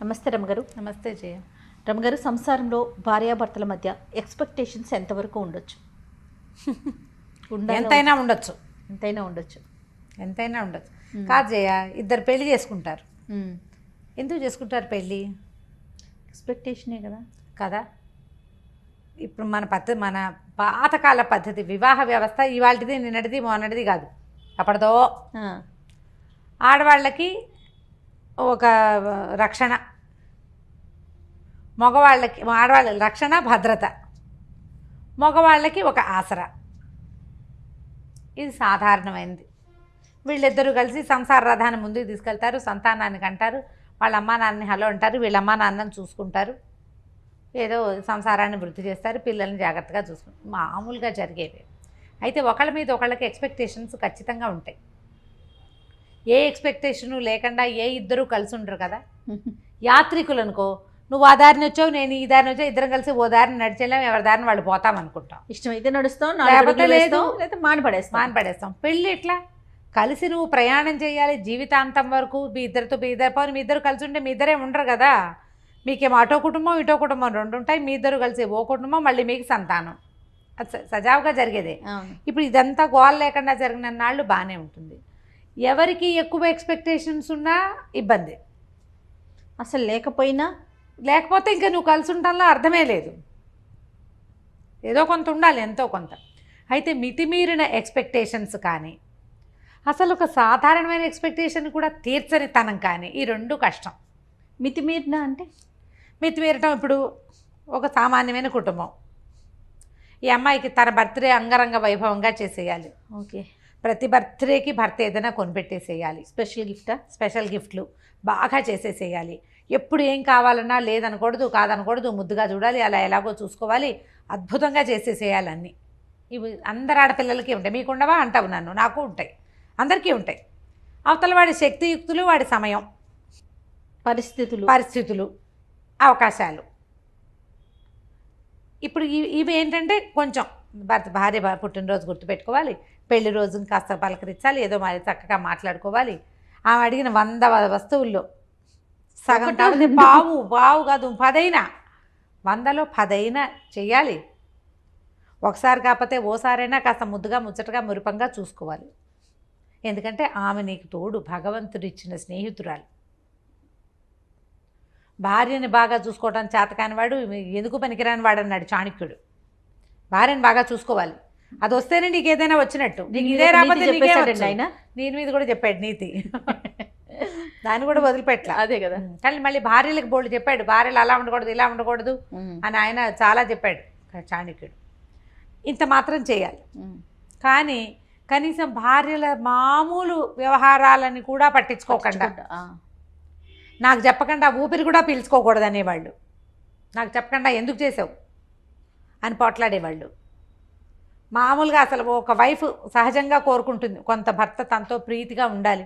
నమస్తే రమగారు. నమస్తే జయ. రమగారు, సంసారంలో భార్యాభర్తల మధ్య ఎక్స్పెక్టేషన్స్ ఎంతవరకు ఉండొచ్చు? ఎంతైనా ఉండొచ్చు. ఎంతైనా ఉండొచ్చు. ఎంతైనా ఉండొచ్చు కాదు జయ, ఇద్దరు పెళ్లి చేసుకుంటారు. ఎందుకు చేసుకుంటారు పెళ్ళి? ఎక్స్పెక్టేషనే కదా. కదా, ఇప్పుడు మన పాతకాల పద్ధతి వివాహ వ్యవస్థ ఇవాళది నిన్నటిది మొన్నటిది కాదు, అప్పటిదో. ఆడవాళ్ళకి ఒక రక్షణ, మగవాళ్ళకి ఆడవాళ్ళ రక్షణ భద్రత, మగవాళ్ళకి ఒక ఆసరా. ఇది సాధారణమైనది. వీళ్ళిద్దరూ కలిసి సంసార రథాన్ని ముందుకు తీసుకెళ్తారు, సంతానాన్ని కంటారు, వాళ్ళ అమ్మా నాన్నని హలో అంటారు, వీళ్ళ అమ్మా నాన్నని చూసుకుంటారు, ఏదో సంసారాన్ని వృద్ధి చేస్తారు, పిల్లల్ని జాగ్రత్తగా చూసుకుంటారు. మామూలుగా జరిగేవి. అయితే ఒకళ్ళ మీద ఒకళ్ళకి ఎక్స్పెక్టేషన్స్ ఖచ్చితంగా ఉంటాయి. ఏ ఎక్స్పెక్టేషను లేకుండా ఏ ఇద్దరూ కలిసి ఉండరు కదా. యాత్రికులు అనుకో, నువ్వు ఆ దారిని వచ్చావు, నేను ఈ దారిని వచ్చావు, ఇద్దరం కలిసి ఓ దారిని నడిచేలాం, ఎవరి దారిని వాళ్ళు పోతాం అనుకుంటాం. ఇష్టమైతే నడుస్తాం, లేకపోతే లేదు, మానిపడేస్తాం. పెళ్ళి ఎట్లా? కలిసి నువ్వు ప్రయాణం చేయాలి జీవితాంతం వరకు. మీ ఇద్దరితో మీ ఇద్దరు కలిసి ఉంటే మీ ఇద్దరే ఉండరు కదా. మీకేమో అటో కుటుంబం ఇటో కుటుంబం రెండు ఉంటాయి. మీ ఇద్దరు కలిసి ఓ కుటుంబం, మళ్ళీ మీకు సంతానం. అది సజావుగా జరిగేదే. ఇప్పుడు ఇదంతా గోల లేకుండా జరిగిన నాళ్ళు బాగానే ఉంటుంది. ఎవరికి ఎక్కువ ఎక్స్పెక్టేషన్స్ ఉన్నా ఇబ్బంది. అసలు లేకపోతే ఇంకా నువ్వు కలిసి ఉండటంలో అర్థమే లేదు. ఏదో కొంత ఉండాలి, ఎంతో కొంత. అయితే మితిమీరిన ఎక్స్పెక్టేషన్స్ కానీ, అసలు ఒక సాధారణమైన ఎక్స్పెక్టేషన్ కూడా తీర్చని తనం కానీ, ఈ రెండు కష్టం. మితిమీరిన అంటే మితిమీరటం, ఇప్పుడు ఒక సామాన్యమైన కుటుంబం, ఈ అమ్మాయికి తన బర్త్డే అంగరంగ వైభవంగా చేసేయాలి. ఓకే, ప్రతి బర్త్డేకి భర్త ఏదైనా కొనిపెట్టేసేయాలి. స్పెషల్ గిఫ్ట్లు బాగా చేసేసేయాలి. ఎప్పుడు ఏం కావాలన్నా లేదనకూడదు, కాదనకూడదు, ముద్దుగా చూడాలి, అలా ఎలాగో చూసుకోవాలి, అద్భుతంగా చేసేసేయాలి అన్నీ. ఇవి అందరు ఆడపిల్లలకి ఉంటాయి. మీకు ఉండవా అంటావు నన్ను, నాకు ఉంటాయి, అందరికీ ఉంటాయి. అవతల వాడి శక్తియుక్తులు, వాడి సమయం, పరిస్థితులు, అవకాశాలు. ఇప్పుడు ఇవి ఏంటంటే కొంచెం భార్య పుట్టినరోజు గుర్తుపెట్టుకోవాలి, పెళ్లి రోజుని కాస్త పలకరించాలి, ఏదో మరి చక్కగా మాట్లాడుకోవాలి. ఆమె అడిగిన 100 వస్తువుల్లో సగం కాదు, పావు కాదు 10 అయినా, 100లో 10 అయినా చెయ్యాలి. ఒకసారి కాకపోతే ఓసారైనా కాస్త ముద్దుగా ముచ్చటగా మురిపంగా చూసుకోవాలి. ఎందుకంటే ఆమె నీకు తోడు, భగవంతుడు ఇచ్చిన స్నేహితురాలు. భార్యని బాగా చూసుకోవడం చేతకాని వాడు ఎందుకు పనికిరాని వాడు అన్నాడు చాణక్యుడు. భార్యని బాగా చూసుకోవాలి, అది వస్తేనే నీకు ఏదైనా వచ్చినట్టు. నీకు ఇదే రాకపోతే నీది మీద కూడా చెప్పాడు నీతి. దాన్ని కూడా వదిలిపెట్టలే. అదే కదా. కానీ మళ్ళీ భార్యలకు బోల్డ్ చెప్పాడు, భార్యలు అలా ఉండకూడదు ఇలా ఉండకూడదు అని ఆయన చాలా చెప్పాడు చాణక్యుడు. ఇంత మాత్రం చేయాలి. కానీ కనీసం భార్యల మామూలు వ్యవహారాలని కూడా పట్టించుకోకుండా, నాకు చెప్పకుండా ఊపిరి కూడా పీల్చుకోకూడదు అనేవాళ్ళు. నాకు చెప్పకుండా ఎందుకు చేసావు అని పోట్లాడేవాళ్ళు. మామూలుగా అసలు ఒక వైఫ్ సహజంగా కోరుకుంటుంది, కొంత భర్త తనతో ప్రీతిగా ఉండాలి,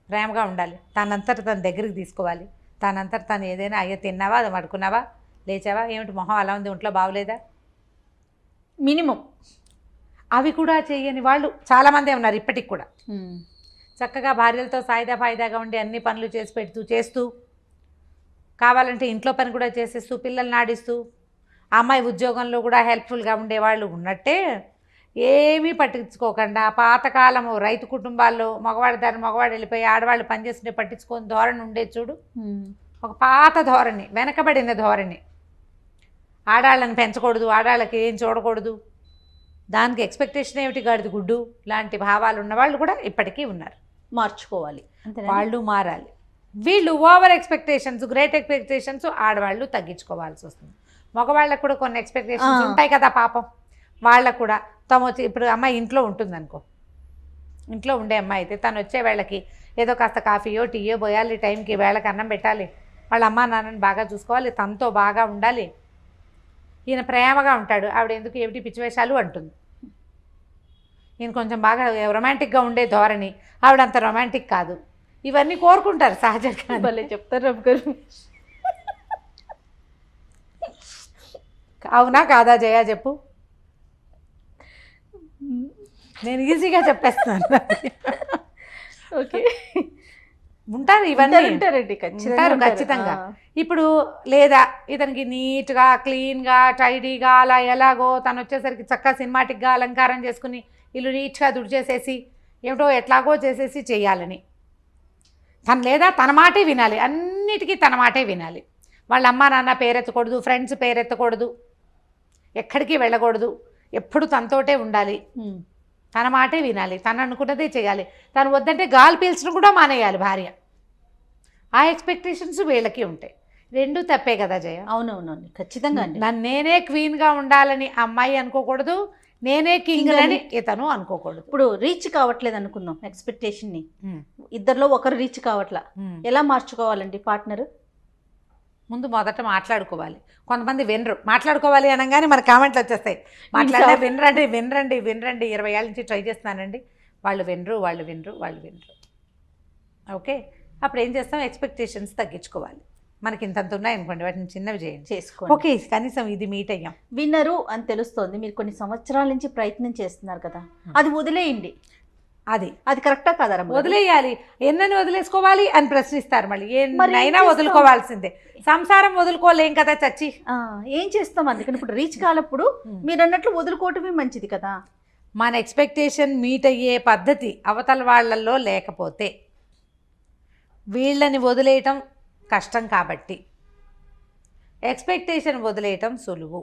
ప్రేమగా ఉండాలి, తనంతట తన దగ్గరికి తీసుకోవాలి, తనంతట తను ఏదైనా అయ్యో తిన్నావా, అది పడుకున్నావా, లేచావా, ఏమిటి మొహం అలా ఉంది, ఒంట్లో బాగోలేదా, మినిమం అవి కూడా చేయని వాళ్ళు చాలామందే ఉన్నారు ఇప్పటికి కూడా. చక్కగా భార్యలతో ఫాయిదాగా ఉండి అన్ని పనులు చేస్తూ కావాలంటే ఇంట్లో పని కూడా చేసేస్తూ, పిల్లల్ని ఆడిస్తూ, అమ్మాయి ఉద్యోగంలో కూడా హెల్ప్ఫుల్గా ఉండేవాళ్ళు ఉన్నట్టే, ఏమీ పట్టించుకోకుండా పాతకాలము రైతు కుటుంబాల్లో మగవాడు వెళ్ళిపోయి ఆడవాళ్ళు పనిచేస్తుంటే పట్టించుకొని ధోరణి ఉండే చూడు, ఒక పాత ధోరణి, వెనకబడిన ధోరణి. ఆడాళ్ళని పెంచకూడదు, ఆడాళ్ళకి ఏం చూడకూడదు, దానికి ఎక్స్పెక్టేషన్ ఏమిటి, గడిది గుడ్డు లాంటి భావాలు ఉన్నవాళ్ళు కూడా ఇప్పటికీ ఉన్నారు. మార్చుకోవాలి, వాళ్ళు మారాలి. వీళ్ళు ఓవర్ ఎక్స్పెక్టేషన్స్, గ్రేట్ ఎక్స్పెక్టేషన్స్ ఆడవాళ్ళు తగ్గించుకోవాల్సి వస్తుంది. మగవాళ్ళకు కూడా కొన్ని ఎక్స్పెక్టేషన్స్ ఉంటాయి కదా పాపం. వాళ్ళకు కూడా ఇప్పుడు అమ్మాయి ఇంట్లో ఉంటుంది అనుకో, ఇంట్లో ఉండే అమ్మాయి అయితే తను వచ్చే వేళకి ఏదో కాస్త కాఫీయో టీయో పోయాలి, టైంకి వేళకి అన్నం పెట్టాలి, వాళ్ళ అమ్మా నాన్నని బాగా చూసుకోవాలి, తనతో బాగా ఉండాలి. ఈయన ప్రేమగా ఉంటాడు, ఆవిడ ఎందుకు ఏమిటి పిచ్చివేషాలు అంటుంది. ఈయన కొంచెం బాగా రొమాంటిక్గా ఉండే ధోరణి, ఆవిడ అంత రొమాంటిక్ కాదు. ఇవన్నీ కోరుకుంటారు సహజంగా. భలే చెప్తారు రమ్మగారు. అవునా కాదా జయ, చెప్పు. నేను ఈజీగా చెప్పేస్తాను. ఓకే, ఉంటారు, ఇవన్నీ ఉంటారండి, ఉంటారు ఖచ్చితంగా. ఇప్పుడు లేదా ఇతనికి నీట్గా క్లీన్గా టైడీగా అలా ఎలాగో తను వచ్చేసరికి చక్కగా సినిమాటిక్గా అలంకారం చేసుకుని ఇల్లు నీట్గా తుడిచేసేసి ఏమిటో ఎట్లాగో చేసేసి చేయాలని తను, లేదా తన మాటే వినాలి, అన్నిటికీ తన మాటే వినాలి. వాళ్ళ అమ్మ నాన్న పేరెత్తకూడదు, ఫ్రెండ్స్ పేరెత్తకూడదు, ఎక్కడికి వెళ్ళకూడదు, ఎప్పుడు తనతోటే ఉండాలి, తన మాటే వినాలి, తను అనుకున్నదే చేయాలి. తను వద్దంటే గాలి పీల్చడం కూడా మానేయాలి భార్య. ఆ ఎక్స్పెక్టేషన్స్ వీళ్ళకి ఉంటాయి. రెండు తప్పే కదా జయ. అవునవునండి, ఖచ్చితంగా అండి. నన్ను నేనే క్వీన్గా ఉండాలని అమ్మాయి అనుకోకూడదు, నేనే కింగ్ అని ఇతను అనుకోకూడదు. ఇప్పుడు రీచ్ కావట్లేదు అనుకుందాం ఎక్స్పెక్టేషన్ని, ఇద్దరిలో ఒకరు రీచ్ కావట్లా, ఎలా మార్చుకోవాలండి పార్ట్నర్? ముందు మొదట మాట్లాడుకోవాలి. కొంతమంది వినరు, మాట్లాడుకోవాలి అనగానే మన కామెంట్లు వచ్చేస్తాయి, మాట్లాడే వినరండి వినరండి వినరండి, 20 ఏళ్ళ నుంచి ట్రై చేస్తున్నానండి, వాళ్ళు వినరు. ఓకే, అప్పుడు ఏం చేస్తాం, ఎక్స్పెక్టేషన్స్ తగ్గించుకోవాలి. మనకి ఇంతంత ఉన్నాయనుకోండి, వాటిని చిన్నవి చేయండి, చేసుకోండి. ఓకే, కనీసం ఇది మీట్ అయ్యాం, విన్నరు అని తెలుస్తోంది, మీరు కొన్ని సంవత్సరాల నుంచి ప్రయత్నం చేస్తున్నారు కదా, అది వదిలేయండి. అది కరెక్టా కదా? వదిలేయాలి. ఎన్నని వదిలేసుకోవాలి అని ప్రశ్నిస్తారు మళ్ళీ. ఎన్నైనా వదులుకోవాల్సిందే, సంసారం వదులుకోలేం కదా చచ్చి. ఏం చేస్తాం? అందుకని ఇప్పుడు రీచ్ కాలప్పుడు మీరు అన్నట్లు వదులుకోవటమే మంచిది కదా. మన ఎక్స్పెక్టేషన్ మీట్ అయ్యే పద్ధతి అవతల వాళ్ళల్లో లేకపోతే వీళ్ళని వదిలేయటం కష్టం, కాబట్టి ఎక్స్పెక్టేషన్ వదిలేయటం సులువు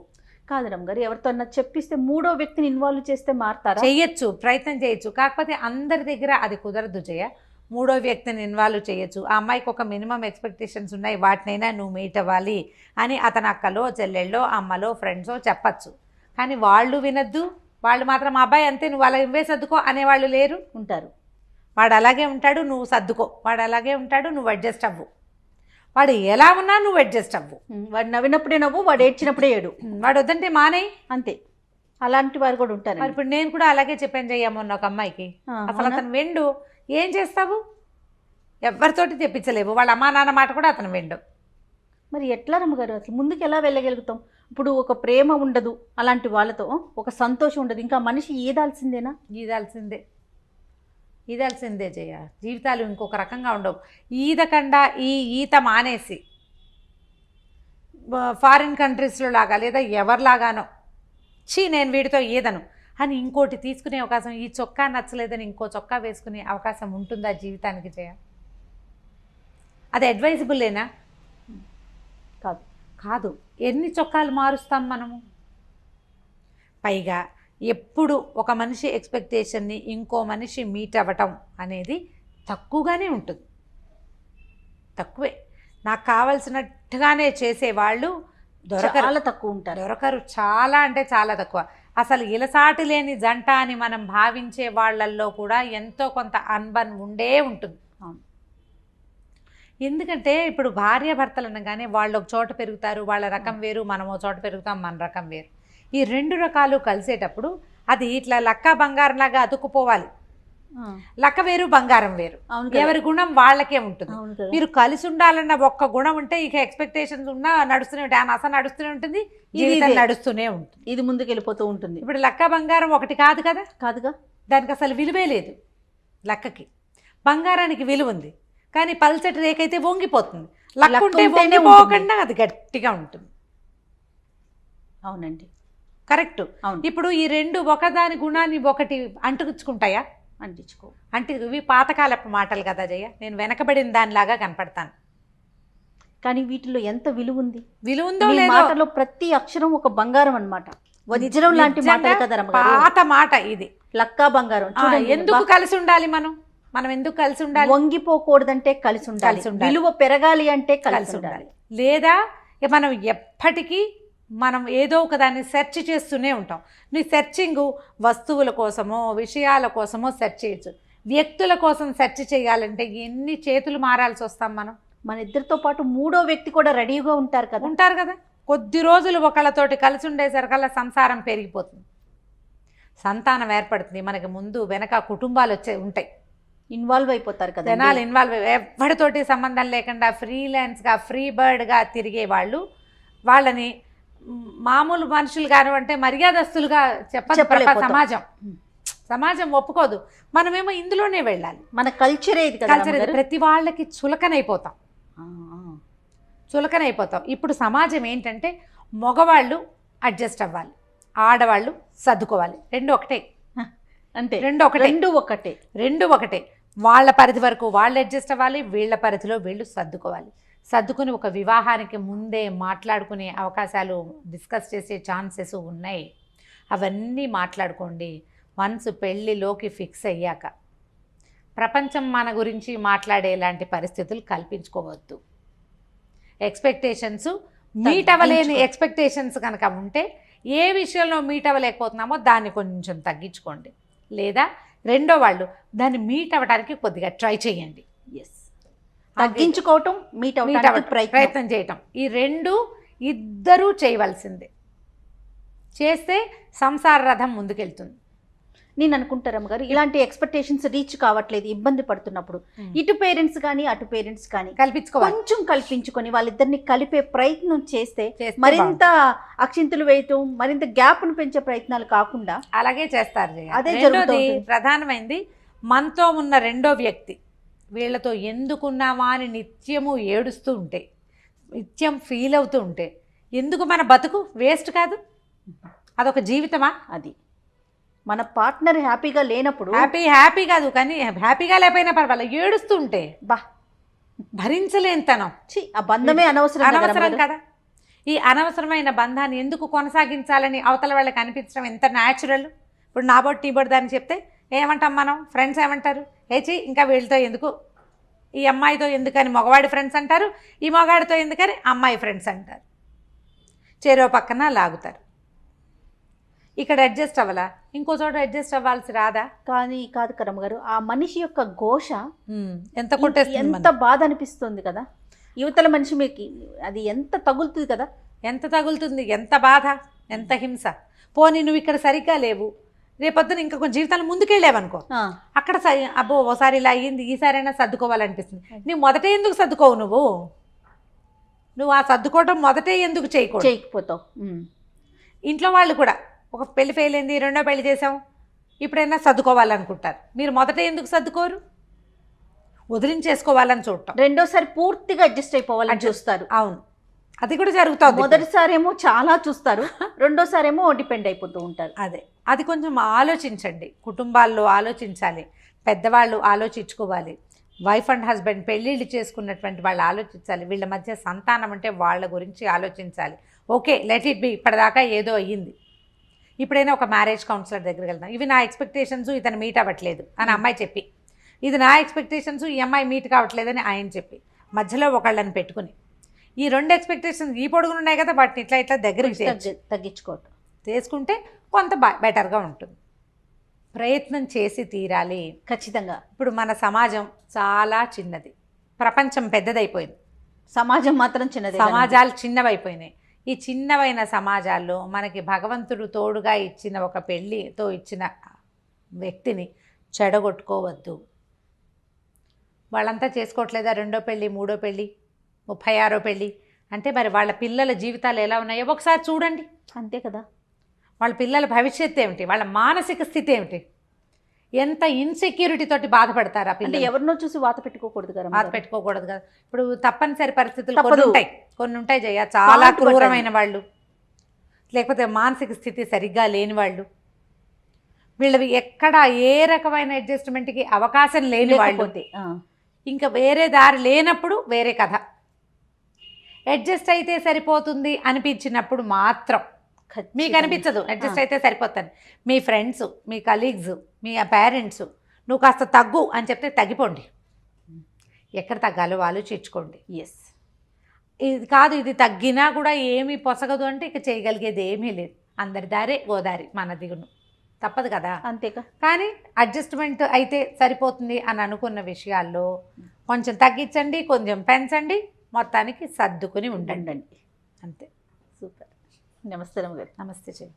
కాదు. రమ్మగారు, ఎవరితో చెప్పిస్తే మూడో వ్యక్తిని ఇన్వాల్వ్ చేస్తే మారుతారా? చేయొచ్చు, ప్రయత్నం చేయొచ్చు, కాకపోతే అందరి దగ్గర అది కుదరదు జయ. మూడో వ్యక్తిని ఇన్వాల్వ్ చేయొచ్చు. ఆ అమ్మాయికి ఒక మినిమం ఎక్స్పెక్టేషన్స్ ఉన్నాయి, వాటినైనా నువ్వు మీట్ అవ్వాలి అని అతని అక్కలో చెల్లెళ్ళో అమ్మలో ఫ్రెండ్సో చెప్పచ్చు. కానీ వాళ్ళు వినొద్దు, వాళ్ళు మాత్రం అబ్బాయి అంతే నువ్వు అలా ఇవ్వే సర్దుకో అనేవాళ్ళు లేరు, ఉంటారు. వాడు అలాగే ఉంటాడు, నువ్వు సర్దుకో, వాడు అలాగే ఉంటాడు, నువ్వు అడ్జస్ట్ అవ్వు, వాడు ఎలా ఉన్నా నువ్వు అడ్జస్ట్ అవ్వు. వాడు నవ్వినప్పుడే నవ్వు, వాడు ఏడ్చినప్పుడే ఏడు, వాడు వద్దంటే మానేయి, అంతే. అలాంటి వారు కూడా ఉంటారు. మరి ఇప్పుడు నేను కూడా అలాగే చెప్పాను చెయ్యమన్న ఒక అమ్మాయికి, అసలు అతను వెండు, ఏం చేస్తావు, ఎవరితోటి తెప్పించలేవు, వాళ్ళ అమ్మా నాన్న మాట కూడా అతను వెండు. మరి ఎట్లా రమ్మగారు, అసలు ముందుకు ఎలా వెళ్ళగలుగుతాం? ఇప్పుడు ఒక ప్రేమ ఉండదు అలాంటి వాళ్ళతో, ఒక సంతోషం ఉండదు, ఇంకా మనిషి ఈదాల్సిందేనా? ఈదాల్సిందే జయ. జీవితాలు ఇంకొక రకంగా ఉండవు. ఈదకుండా ఈత మానేసి ఫారిన్ కంట్రీస్లో లాగా లేదా ఎవరిలాగానో నేను వీడితో ఈదను అని ఇంకోటి తీసుకునే అవకాశం, ఈ చొక్కా నచ్చలేదని ఇంకో చొక్కా వేసుకునే అవకాశం ఉంటుందా జీవితానికి జయ? అది అడ్వైజబుల్లేనా? కాదు. ఎన్ని చొక్కాలు మారుస్తాం మనము? పైగా ఎప్పుడు ఒక మనిషి ఎక్స్పెక్టేషన్ని ఇంకో మనిషి మీట్ అవ్వటం అనేది తక్కువగానే ఉంటుంది, తక్కువే. నాకు కావలసినట్టుగానే చేసేవాళ్ళు చాలా తక్కువ ఉంటారు, దొరకరు, చాలా అంటే చాలా తక్కువ. అసలు ఇలసాటి లేని జంట అని మనం భావించే వాళ్ళల్లో కూడా ఎంతో కొంత అన్బన్ ఉండే ఉంటుంది. ఎందుకంటే ఇప్పుడు భార్యాభర్తలు అనగానే వాళ్ళు ఒక చోట పెరుగుతారు, వాళ్ళ రకం వేరు, మనం ఒక చోట పెరుగుతాం, మన రకం వేరు. ఈ రెండు రకాలు కలిసేటప్పుడు అది ఇట్లా లక్క బంగారంలాగా అతుక్కుపోవాలి. లక్క వేరు, బంగారం వేరు, ఎవరి గుణం వాళ్ళకే ఉంటుంది. మీరు కలిసి ఉండాలన్న ఒక్క గుణం ఉంటే ఇక ఎక్స్పెక్టేషన్స్ ఉన్నా నడుస్తూనే ఉంటాయి, ఆ నస నడుస్తూనే ఉంటుంది, జీవితం నడుస్తూనే ఉంటుంది, ఇది ముందుకు వెళ్ళిపోతూ ఉంటుంది. ఇప్పుడు లక్క బంగారం ఒకటి కాదు కదా, కాదుగా, దానికి అసలు విలువే లేదు. లక్కకి బంగారానికి విలువ ఉంది, కానీ పల్చటి రేకైతే వంగిపోతుంది, లక్క ఉంటే వంగిపోకుండా అది గట్టిగా ఉంటుంది. అవునండి, కరెక్ట్. ఇప్పుడు ఈ రెండు ఒకదాని గుణాన్ని ఒకటి అంటుకుంటాయా? అంటే ఇవి పాతకాలపు మాటలు కదా జయ. నేను వెనకబడిన దానిలాగా కనపడతాను, కానీ వీటిలో ఎంత విలువ ఉంది? విలువ ఉందో లేదో, మాటలో ప్రతి అక్షరం ఒక బంగారం అన్నమాట, వజ్రం లాంటి మాట కదా. పాత మాట ఇది, లక్కా బంగారం. ఎందుకు కలిసి ఉండాలి మనం ఎందుకు కలిసి ఉండాలి? వంగిపోకూడదంటే కలిసి ఉండాలి, విలువ పెరగాలి అంటే కలిసి ఉండాలి. లేదా మనం ఎప్పటికీ మనం ఏదో ఒక దాన్ని సెర్చ్ చేస్తూనే ఉంటాం. నీ సెర్చింగ్ వస్తువుల కోసమో విషయాల కోసమో సెర్చ్ చేయొచ్చు, వ్యక్తుల కోసం సెర్చ్ చేయాలంటే ఎన్ని చేతులు మారాల్సి వస్తాం మనం. మన ఇద్దరితో పాటు మూడో వ్యక్తి కూడా రెడీగా ఉంటారు కదా. కొద్ది రోజులు ఒకళ్ళతోటి కలిసి ఉండేసరికల్లా సంసారం పెరిగిపోతుంది, సంతానం ఏర్పడుతుంది, మనకి ముందు వెనక కుటుంబాలు ఉంటాయి, ఇన్వాల్వ్ అయిపోతారు కదా జనాలు. ఎవరితోటి సంబంధం లేకుండా ఫ్రీలాన్స్గా ఫ్రీ బర్డ్గా తిరిగే వాళ్ళని మామూలు మనుషులు కానివంటే మర్యాదస్తులుగా చెప్పలేదు సమాజం. సమాజం ఒప్పుకోదు. మనమేమో ఇందులోనే వెళ్ళాలి. మన కల్చరే ఇది కదా కల్చర్ రమ్మగారు. ప్రతి వాళ్ళకి చులకనైపోతాం. ఆ, ఆ. చులకనైపోతాం. ఇప్పుడు సమాజం ఏంటంటే మగవాళ్ళు అడ్జస్ట్ అవ్వాలి, ఆడవాళ్ళు సర్దుకోవాలి. రెండు ఒకటే. అంతే, రెండు ఒకటే. రెండు ఒకటే. వాళ్ళ పరిధి వరకు వాళ్ళు అడ్జస్ట్ అవ్వాలి, వీళ్ళ పరిధిలో వీళ్ళు సర్దుకోవాలి. సర్దుకుని ఒక వివాహానికి ముందే మాట్లాడుకునే అవకాశాలు, డిస్కస్ చేసే ఛాన్సెస్ ఉన్నాయి. అవన్నీ మాట్లాడుకోండి. వన్స్ పెళ్ళిలోకి ఫిక్స్ అయ్యాక ప్రపంచం మన గురించి మాట్లాడేలాంటి పరిస్థితులు కల్పించుకోవద్దు. ఎక్స్పెక్టేషన్స్ మీట్ అవ్వలేని ఎక్స్పెక్టేషన్స్ కనుక ఉంటే, ఏ విషయంలో మీట్ అవ్వలేకపోతున్నామో దాన్ని కొంచెం తగ్గించుకోండి. లేదా రెండో వాళ్ళు దాన్ని మీట్ అవ్వడానికి కొద్దిగా ట్రై చేయండి. ఎస్, తగ్గించుకోవటం, మీట్ అవ్వడానికి ప్రయత్నం చేయటం, ఈ రెండు ఇద్దరూ చేయవలసిందే. చేస్తే సంసార రథం ముందుకెళ్తుంది. నేను అనుకుంటారమ్మ గారు, ఇలాంటి ఎక్స్పెక్టేషన్స్ రీచ్ కావట్లేదు, ఇబ్బంది పడుతున్నప్పుడు ఇటు పేరెంట్స్ కానీ అటు పేరెంట్స్ కానీ కల్పించుకోవాలి. కొంచెం కల్పించుకొని వాళ్ళిద్దరిని కలిపే ప్రయత్నం చేస్తే మరింత అక్షింతలు వేయటం, మరింత గ్యాప్ను పెంచే ప్రయత్నాలు కాకుండా అలాగే చేస్తారు. అదే రెండోది ప్రధానమైంది, మనతో ఉన్న రెండో వ్యక్తి వీళ్ళతో ఎందుకున్నామా అని నిత్యము ఏడుస్తూ ఉంటే, నిత్యం ఫీల్ అవుతూ ఉంటే, ఎందుకు మన బతుకు వేస్ట్ కాదు? అదొక జీవితమా? అది మన పార్ట్నర్ హ్యాపీగా లేనప్పుడు, హ్యాపీ కాదు కానీ హ్యాపీగా లేకపోయినా పర్వాలేదు, ఏడుస్తూ ఉంటే బా భరించలేనితనం. ఆ బంధమే అనవసరం కదా. ఈ అనవసరమైన బంధాన్ని ఎందుకు కొనసాగించాలని అవతల వాళ్ళకి అనిపించడం ఎంత న్యాచురల్. ఇప్పుడు నా బొట్టు నీ బొట్టు దాన్ని చెప్తే ఏమంటాం మనం? ఫ్రెండ్స్ ఏమంటారు? ఏచి ఇంకా వీళ్ళతో ఎందుకు, ఈ అమ్మాయితో ఎందుకని మగవాడి ఫ్రెండ్స్ అంటారు, ఈ మగాడితో ఎందుకని అమ్మాయి ఫ్రెండ్స్ అంటారు. చెరో పక్కన లాగుతారు. ఇక్కడ అడ్జస్ట్ అవ్వాలా, ఇంకో చోట అడ్జస్ట్ అవ్వాల్సి రాదా? కానీ కాదు కరమ్మ గారు, ఆ మనిషి యొక్క ఘోష ఎంత కొట్టేస్తుంది, ఎంత బాధ అనిపిస్తుంది కదా. యువతల మనిషి మీకు అది ఎంత తగులుతుంది కదా. ఎంత తగులుతుంది, ఎంత బాధ, ఎంత హింస. పోనీ నువ్వు ఇక్కడ సరిగ్గా లేవు, రేపొద్దున ఇంకా కొంచెం జీవితాలు ముందుకెళ్ళావనుకో, అక్కడ అబ్బో ఓసారి ఇలా అయ్యింది, ఈసారైనా సర్దుకోవాలనిపిస్తుంది. నువ్వు మొదటే ఎందుకు సర్దుకోవు? నువ్వు ఆ సర్దుకోవడం మొదటే ఎందుకు చేయకపోతావు? ఇంట్లో వాళ్ళు కూడా ఒక పెళ్లి ఫెయిల్ అయింది, రెండో పెళ్లి చేసాం, ఇప్పుడైనా సర్దుకోవాలనుకుంటారు. మీరు మొదట ఎందుకు సర్దుకోరు? వదిలించేసుకోవాలని చూడటం, రెండోసారి పూర్తిగా అడ్జస్ట్ అయిపోవాలని చూస్తారు. అవును, అది కూడా జరుగుతుంది. మొదటిసారి ఏమో చాలా చూస్తారు, రెండోసారి ఏమో డిపెండ్ అయిపోతూ ఉంటారు. అది కొంచెం ఆలోచించండి. కుటుంబాల్లో ఆలోచించాలి, పెద్దవాళ్ళు ఆలోచించుకోవాలి. వైఫ్ అండ్ హస్బెండ్ పెళ్ళిళ్ళు చేసుకున్నటువంటి వాళ్ళు ఆలోచించాలి. వీళ్ళ మధ్య సంతానం అంటే వాళ్ళ గురించి ఆలోచించాలి. ఓకే, లెట్ ఇట్ బి, ఇప్పటిదాకా ఏదో అయ్యింది, ఇప్పుడైనా ఒక మ్యారేజ్ కౌన్సిలర్ దగ్గరికి వెళ్దాం. ఇవి నా ఎక్స్పెక్టేషన్స్, ఇతను మీట్ అవ్వట్లేదు అని అమ్మాయి చెప్పి, ఇది నా ఎక్స్పెక్టేషన్స్, ఈ అమ్మాయి మీట్ కావట్లేదని ఆయన చెప్పి, మధ్యలో ఒకళ్ళని పెట్టుకుని ఈ రెండు ఎక్స్పెక్టేషన్స్ ఈ పొడుగులు ఉన్నాయి కదా, వాటిని ఇట్లా ఇట్లా దగ్గరికి తగ్గించుకోవటం చేసుకుంటే కొంత బెటర్గా ఉంటుంది. ప్రయత్నం చేసి తీరాలి ఖచ్చితంగా. ఇప్పుడు మన సమాజం చాలా చిన్నది, ప్రపంచం పెద్దదైపోయింది, సమాజం మాత్రం చిన్నది, సమాజాలు చిన్నవైపోయినాయి. ఈ చిన్నవైన సమాజాల్లో మనకి భగవంతుడు తోడుగా ఇచ్చిన ఒక పెళ్ళితో ఇచ్చిన వ్యక్తిని చెడగొట్టుకోవద్దు. వాళ్ళంతా చేసుకోవట్లేదా రెండో పెళ్ళి, మూడో పెళ్ళి, 36వ పెళ్ళి అంటే మరి వాళ్ళ పిల్లల జీవితాలు ఎలా ఉన్నాయో ఒకసారి చూడండి. అంతే కదా. వాళ్ళ పిల్లల భవిష్యత్తు ఏమిటి, వాళ్ళ మానసిక స్థితి ఏమిటి, ఎంత ఇన్సెక్యూరిటీ తోటి బాధపడతారు ఆ పిల్లలు. ఎవరినో చూసి వాత పెట్టుకోకూడదు కదా, వాత పెట్టుకోకూడదు కదా. ఇప్పుడు తప్పనిసరి పరిస్థితులు కొన్ని ఉంటాయి జయ, చాలా క్రూరమైన వాళ్ళు, లేకపోతే మానసిక స్థితి సరిగ్గా లేని వాళ్ళు, వీళ్ళవి ఎక్కడ ఏ రకమైన అడ్జస్ట్మెంట్కి అవకాశం లేని వాళ్ళు, ఇంకా వేరే దారి లేనప్పుడు వేరే కథ. అడ్జస్ట్ అయితే సరిపోతుంది అనిపించినప్పుడు మాత్రం, మీకు అనిపించదు అడ్జస్ట్ అయితే సరిపోతాను, మీ ఫ్రెండ్స్, మీ కలీగ్స్, మీ పేరెంట్స్ నువ్వు కాస్త తగ్గు అని చెప్తే తగ్గిపోండి. ఎక్కడ తగ్గాలో ఆలోచించుకోండి. ఎస్, ఇది కాదు ఇది తగ్గినా కూడా ఏమీ పొసగదు అంటే ఇక చేయగలిగేది ఏమీ లేదు. అందరి దారే గోదారి, మన దిగును తప్పదు కదా. అంతేకా. కానీ అడ్జస్ట్మెంట్ అయితే సరిపోతుంది అని అనుకున్న విషయాల్లో కొంచెం తగ్గించండి, కొంచెం పెంచండి, మొత్తానికి సర్దుకుని ఉండండి. అంతే. సూపర్. నమస్తే రమ్మ గారు. నమస్తే చెయ్యి.